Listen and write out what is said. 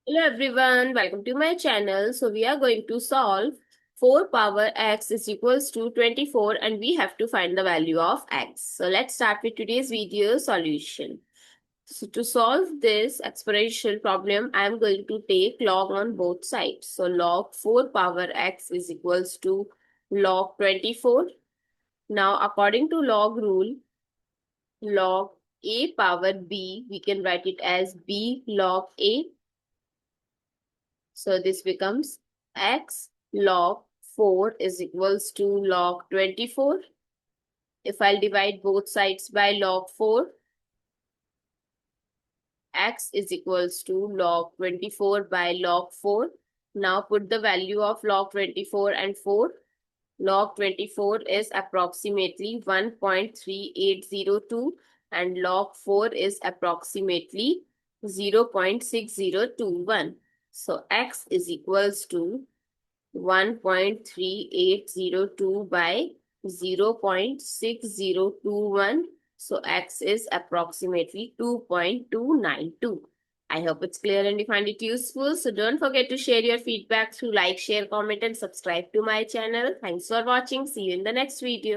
Hello everyone, welcome to my channel. So we are going to solve 4 power x is equals to 24 and we have to find the value of x. So let's start with today's video solution. So to solve this exponential problem, I am going to take log on both sides. So log 4 power x is equals to log 24. Now according to log rule, log a power b, we can write it as b log a. So this becomes x log 4 is equals to log 24. If I'll divide both sides by log 4, x is equals to log 24 by log 4. Now put the value of log 24 and 4. Log 24 is approximately 1.3802 and log 4 is approximately 0.6021. So x is equals to 1.3802 by 0.6021. So x is approximately 2.292. I hope it's clear and you find it useful. So don't forget to share your feedback through like, share, comment and subscribe to my channel. Thanks for watching. See you in the next video.